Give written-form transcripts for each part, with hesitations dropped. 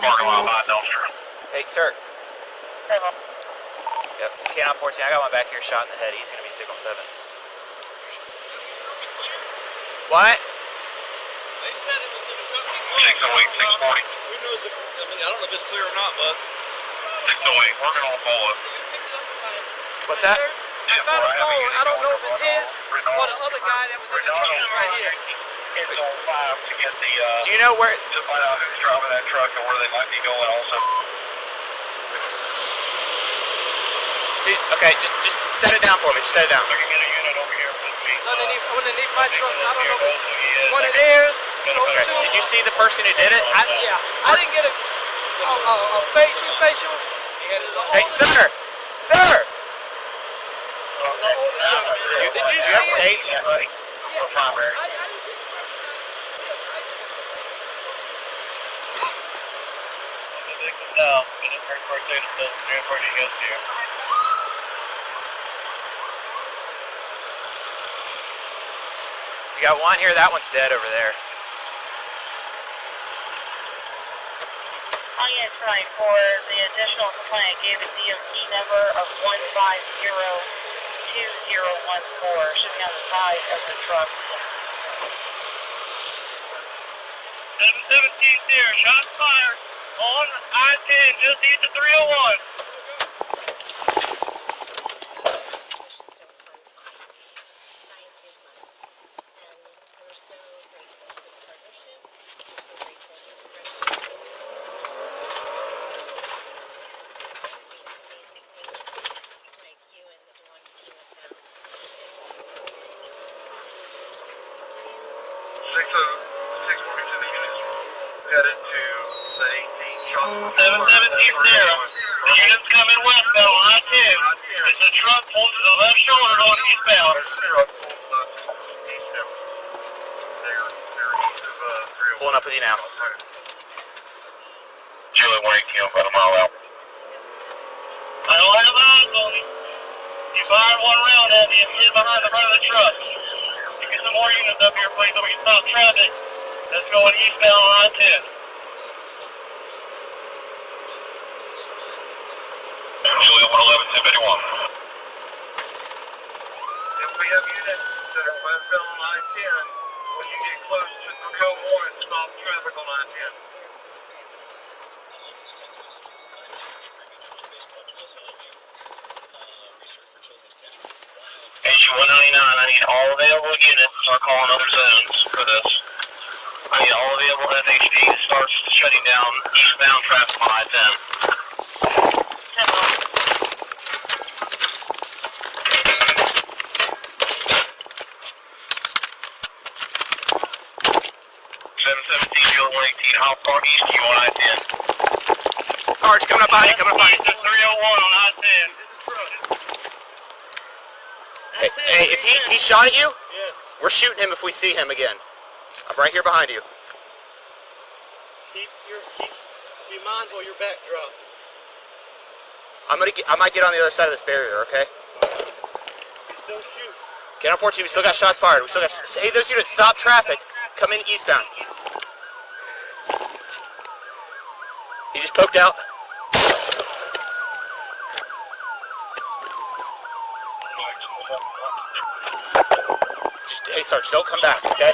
parking lot by dumpster. Hey, sir. 7. Yep, K-9 14. I got one back here shot in the head. He's going to be signal 7. What? They said it was in the company's 608, 640. Who knows if, I don't know if it's clear or not, bud. 608, working on follow-up. What's that? I found a phone. I don't know if it's his or the other guy that was in the truck that's right here. It's on 5 to get the, Do you know where? to find out who's driving that truck and where they might be going also. Okay, just set it down for me. Just set it down. I can get a unit over here with me. Underneath my trucks. I don't know what it is. Okay. Did you see the person who did it? Yeah. I didn't get a facial. Hey, sir! Sir! Did you see have it? tape? Yeah, buddy. Yeah. Primary. The victim down. Get a third party data set. Transport you guys here. You got one here. That one's dead over there. IS-9 for the additional complaint gave a DOT number of 1502014, shooting on the side of the truck. 717 there, shots fired on I-10, just east of 301. Headed to the 18 shot. 717 there. The unit's coming westbound on I-10. It's a truck pulled to the left shoulder going eastbound. Pulling up with you now. Julie 118, about a mile out. I don't have eyes on him. You fired one round at me and hid behind the front of the truck. Get some more units up here, please, so we can stop traffic. That's going eastbound on I-10. Julia 111, 1051. If we have units that are westbound on I-10, when you get close to 301, stop traffic on I-10. HU-199, I need all available units to start calling other zones for this. I need all available FHD to start shutting down eastbound traffic on I-10. 717, Julie 118, how far east are you on I-10? Sarge, coming up behind you, coming up behind you. East of 301 on I-10. Hey, if he shot at you, Yes. we're shooting him if we see him again. I'm right here behind you. Be mindful of your backdrop. I might get on the other side of this barrier, okay? Still shoot. Get on 14, we still got shots fired. We still got, hey, those units, stop traffic. Come in eastbound. He just poked out. Just, hey, Sarge, don't come back, okay?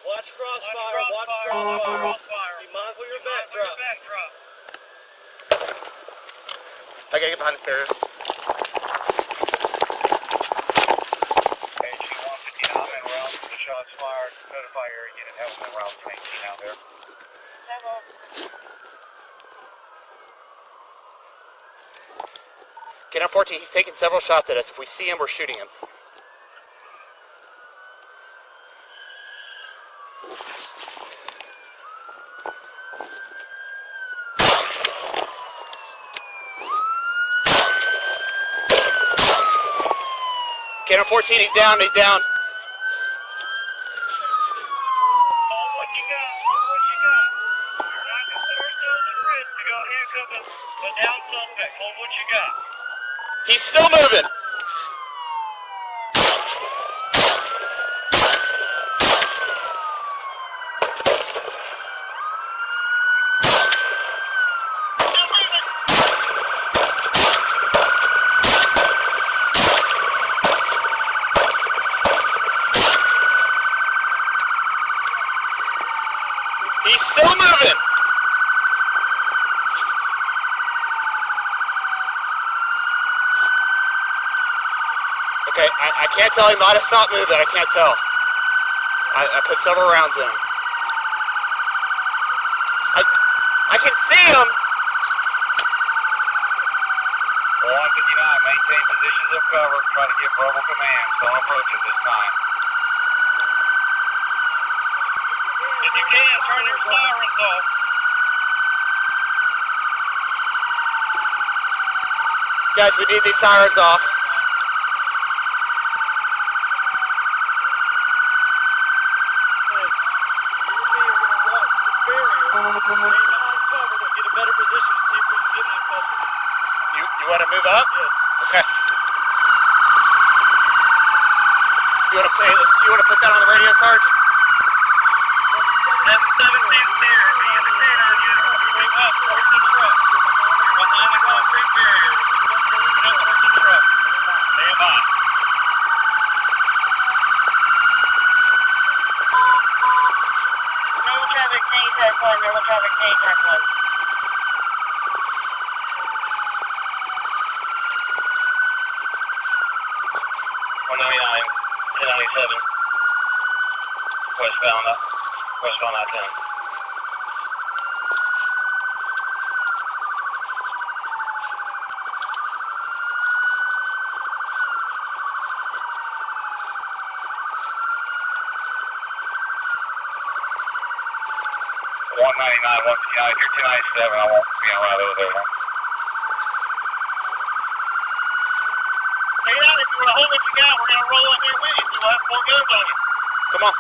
Watch crossfire. Watch crossfire. Be mindful of your backdrop. I gotta get behind this barrier. HU-159, I'm en route to the shots fired. Notify your unit, have them en route to 18 out there. Get on 14, he's taking several shots at us. If we see him, we're shooting him. Get on 14, he's down, he's down. What you got? You're not going to force those at risk to go handcuff a down suspect. Hold what you got. He's still moving. Okay, I can't tell. He might have stopped moving. I can't tell. I put several rounds in him. I can see him. 159, maintain positions of cover. Try to give verbal commands. Don't approach at this time. If you can, turn your sirens off. Guys, we need these sirens off. You want to move up? Yes. Okay. You want to put that on the radio, Sarge? 717 clear. If you understand on you, moving up towards the truck. You're behind the concrete barrier. Moving up towards the truck. Stand by. Normal traffic, change track 1. Normal traffic, change track 1. Westbound I-10. $199, 159. If you're 297, I won't be allowed over there. Take it out. If you want to hold what you got, we're going to roll up here with you. You'll have 4 guns on you. Come on.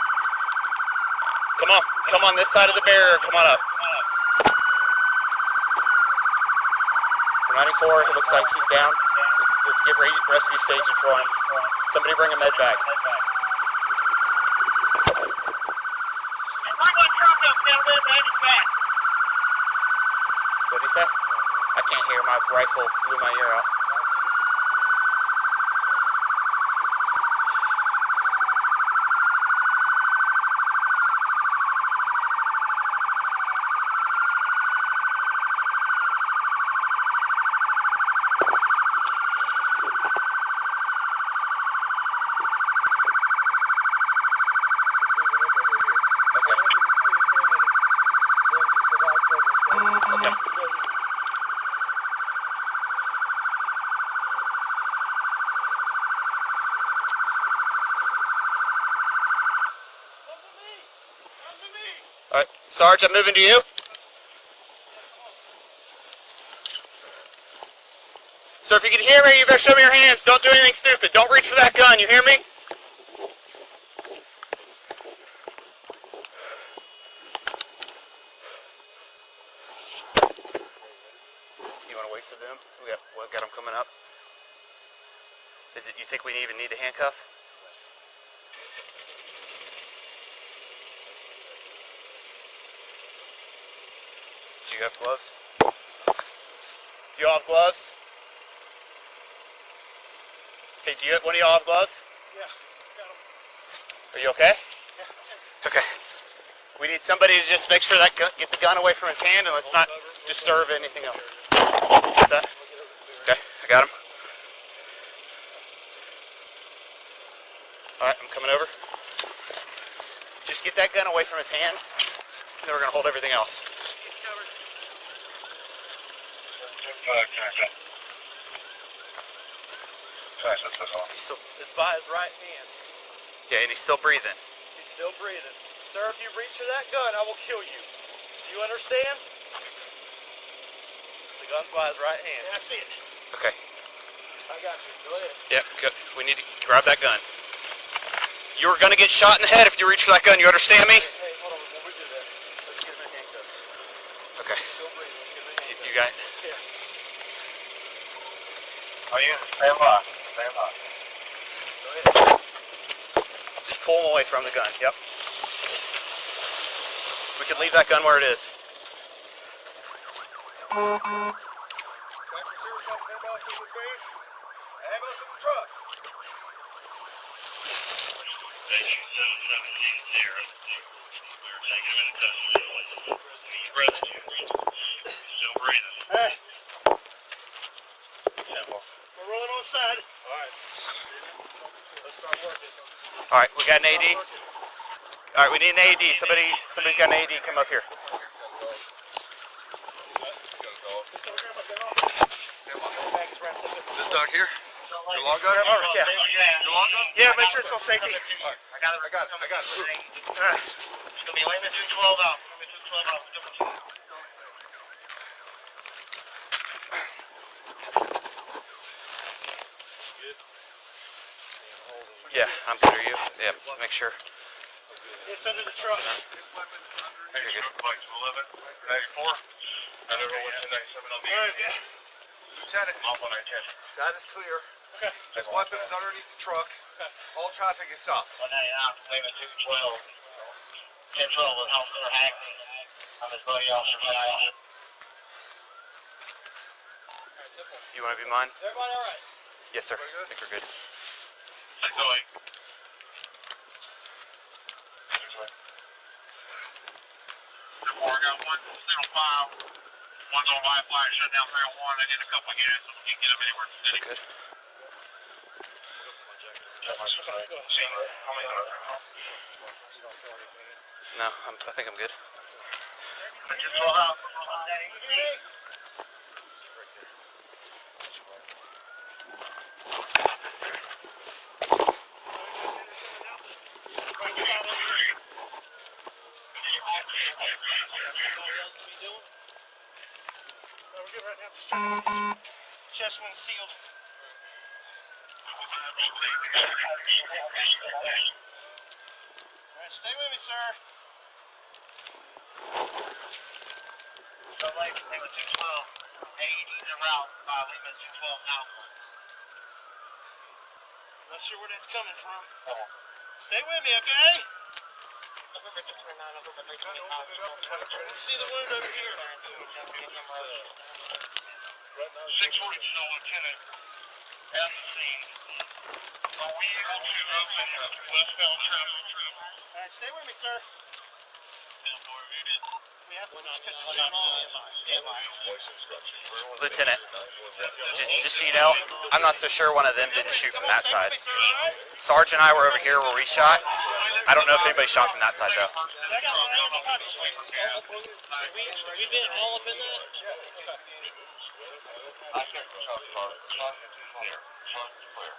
Come on. Come on this side of the barrier. Come on up. 94, it looks like he's down. Let's get rescue staging for him. Somebody bring a med bag. Bring one truck up, gentlemen, behind his back. What did he say? I can't hear. My rifle blew my ear out. Okay. All right, Sarge, I'm moving to you. So if you can hear me, you better show me your hands. Don't do anything stupid. Don't reach for that gun. You hear me? You want to wait for them? We've got them coming up. You think we even need to handcuff? Do you have gloves? Do you all have gloves? Hey, one of y'all have gloves? Yeah, got him. Are you okay? Yeah. Okay. We need somebody to just make sure that get the gun away from his hand and let's not disturb anything else. Got that? Okay, I got him. Alright, I'm coming over. Just get that gun away from his hand, and then we're going to hold everything else. It's by his right hand. Yeah, and he's still breathing. He's still breathing. Sir, if you reach for that gun, I will kill you. You understand? The gun's by his right hand. Yeah, I see it. Okay. I got you. Go ahead. Yep, good. We need to grab that gun. You're going to get shot in the head if you reach for that gun. You understand me? Hey, hold on. Before we do that, let's get him in handcuffs. Okay. Still breathing. Let's get him in handcuffs. You got it? Yeah. Are you? Stand by. Stand by. Go ahead. Just pull him away from the gun. Yep. We can leave that gun where it is. Captain Service Officer, ambulance in this range. Ambulance in the truck. Station 717 We're taking him into custody. He's breathing. Still breathing. Hey, 10-4. we're rolling on the side. All right. All right, we got an AD. All right, we need an AD. Somebody's got an AD. Come up here. This dog here? Your long gun? Yeah. Your long gun? Yeah, make sure it's on safety. I got it. All right. It's gonna be Lima 212 out. Lima 212 out. Yeah, I'm good. Are you? Yeah, make sure. It's under the truck. Hey, You're good. Flights 11, 94. I don't know what's 97 on the Lieutenant, off on 910. that is clear. Okay. His weapon is underneath the truck. All traffic is stopped. 199, Lima 212. 1012 with Officer Hackney. I'm his buddy, Officer Hackney. You want to be mine? Everybody all right? Yes, sir. I think we're good. I'm going. I got one, 05. One's on lifeline, shut down 301. I did a couple of units, so we can't get them anywhere in the city. Good. No, I think I'm good. Chest wound sealed. Alright, stay with me, sir. So Lima 212, AED's en route by Lima 212 Alpha. Not sure where that's coming from. Stay with me, okay? Let's see the wound over here. 642 Lieutenant at the scene. Are we able to open westbound traffic? Alright, stay with me, sir. We have to just cut the shot off. Lieutenant, just so you know, I'm not so sure one of them didn't shoot from that side. Sarge and I were over here where we shot. I don't know if anybody shot from that side, though. We've been all up in that? I checked the shot card. Shot is clear. Shot is clear.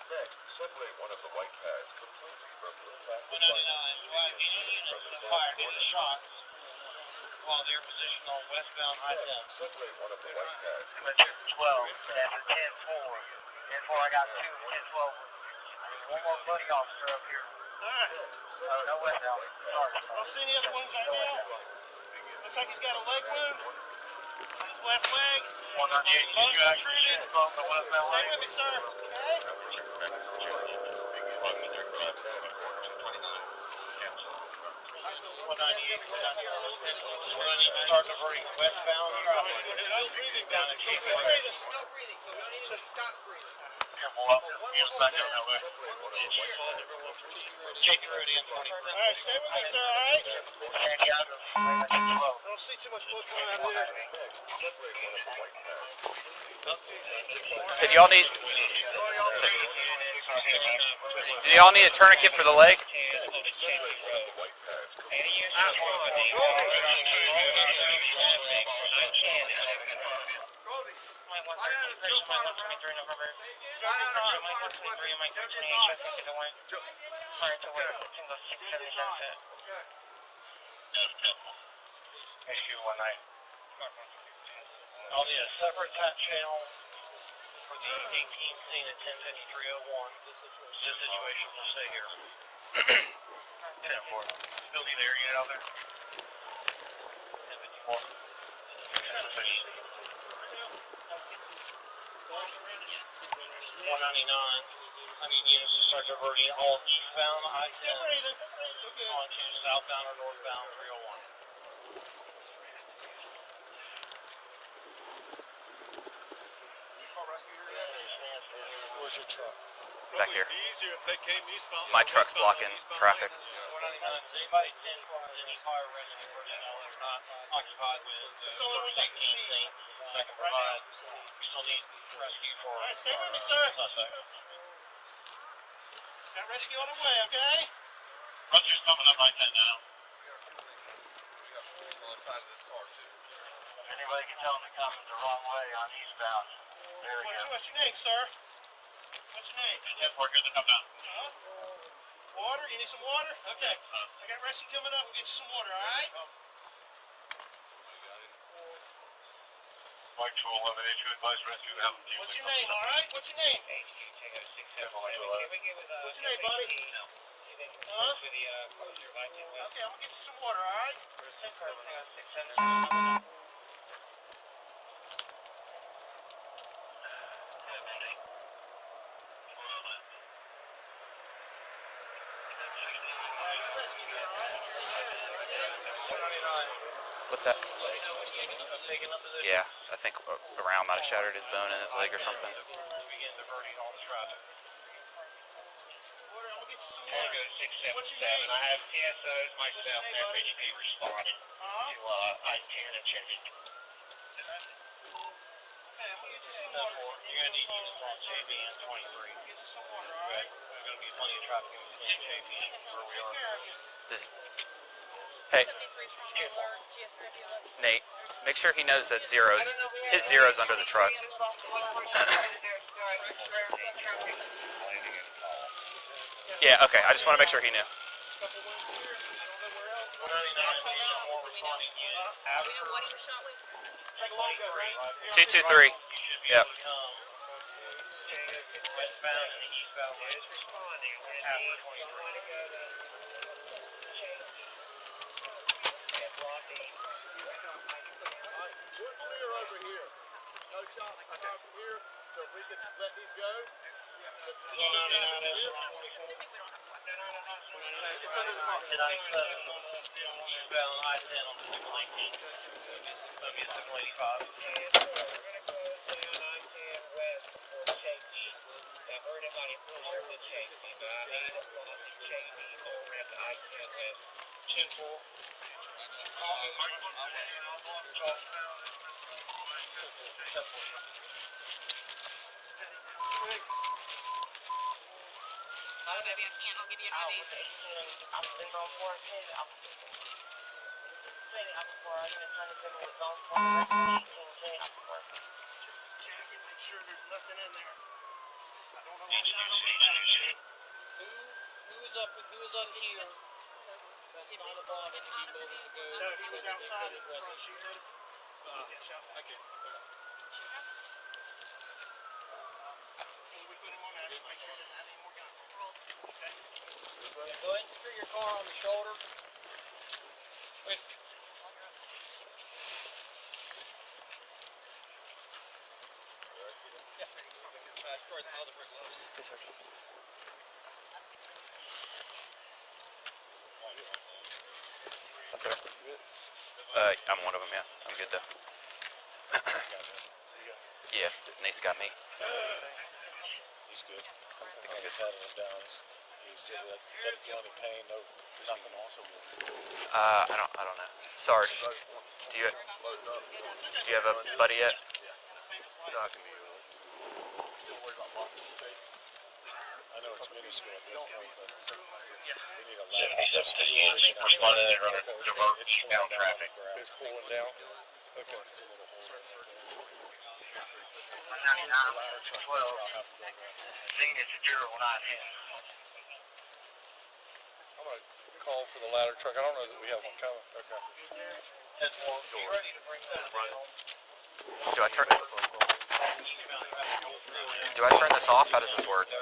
Next, simply one of the white pads completely broken. 199, drive units that fired in the shot while they're positioned on westbound I-10. Simply one of the white pads. 12, after 10-4. 10-4, I got 2, 10-12. One more buddy officer up here. Alright. No westbound. Sorry. Don't see any other wounds right now. Looks like he's got a leg wound on his left leg. 198, Lungs you actually protruded. from the westbound Stay lane. with me, sir. Okay? Start diverting westbound traffic down to Gateway. Stop breathing, so we don't need to stop breathing. Careful up. Get us back up that way. Take the road in 20. Alright, stay with me, sir, alright? I Don't see too much blood coming out of there. Hey, do y'all need a tourniquet for the leg? I'll need a separate tap channel for the 18 scene at 105301. This situation will stay here. 10-4. Still need air unit out there? 1054. 199. I need units to start diverting all eastbound I-10 onto southbound or northbound 301. Where's your truck? Back here. Easier if they came eastbound. My truck's blocking traffic. 199. Is anybody 10 any fire residents or they're not occupied with the 18 scene? I can provide. We still need rescue for. All right, stay with me, sir. Got rescue on the way, okay? Rescue's coming up like that now. Anybody can tell them they're coming the wrong way on eastbound. There we go. What's your name, sir? What's your name? Yep, we're good to come down. Water? You need some water? Okay. I got rescue coming up. We'll get you some water, all right? Mike 211, H2 advise rescue out. What's your name, all right? What's your name? What's your name, buddy? Huh? Okay, I'm gonna get you some water, all right? What's that? Yeah, I think a round might have shattered his bone in his leg or something. What's your name? I have TSOs myself, FHP responded to I-10 and check it. Okay, I'm gonna get you some water. You're going to need to use that JBN 23. Get you some water, all right? There's going to be plenty of traffic in JBN where we Take are. care of you. Hey, Nate, make sure he knows that his zero's under the truck. Yeah, okay, I just want to make sure he knew. 223. Yep. Westbound and eastbound is responding. After 23. We're clear over here. No shots fired from here, so if we can let these go. Eastbound I-10 on the 619. Maybe it's 685. Oh, baby, I can't. I'll give you a new name. Check and make sure there's nothing in there. I don't know Who was up here? That's not a bottom. He moved to go. No, he was outside in front shooting at us. Get shot. Okay. We put him on that. Make sure he doesn't have any more guns. Okay. Go ahead and secure your car on the shoulder. Wait. Yes, sir. Toward the other brick gloves. Yes, sir. That's it. I'm one of them, yeah. I'm good though. Yes, Nate's got me. He's good. I think I'm good. Patting him down. He's still feeling any pain, no nothing also. I don't know. Sarge, do you have a buddy yet? No, I can be still worried about loss of space. I know it's minuscule at this point, but we need a ladder. Responded and run a divert eastbound traffic. It's cooling down. Okay. It's a little hole right there. 99, 12, scene is 090. I'm going to call for the ladder truck. I don't know that we have one coming. Okay. Do I turn this off? How does this work? Okay.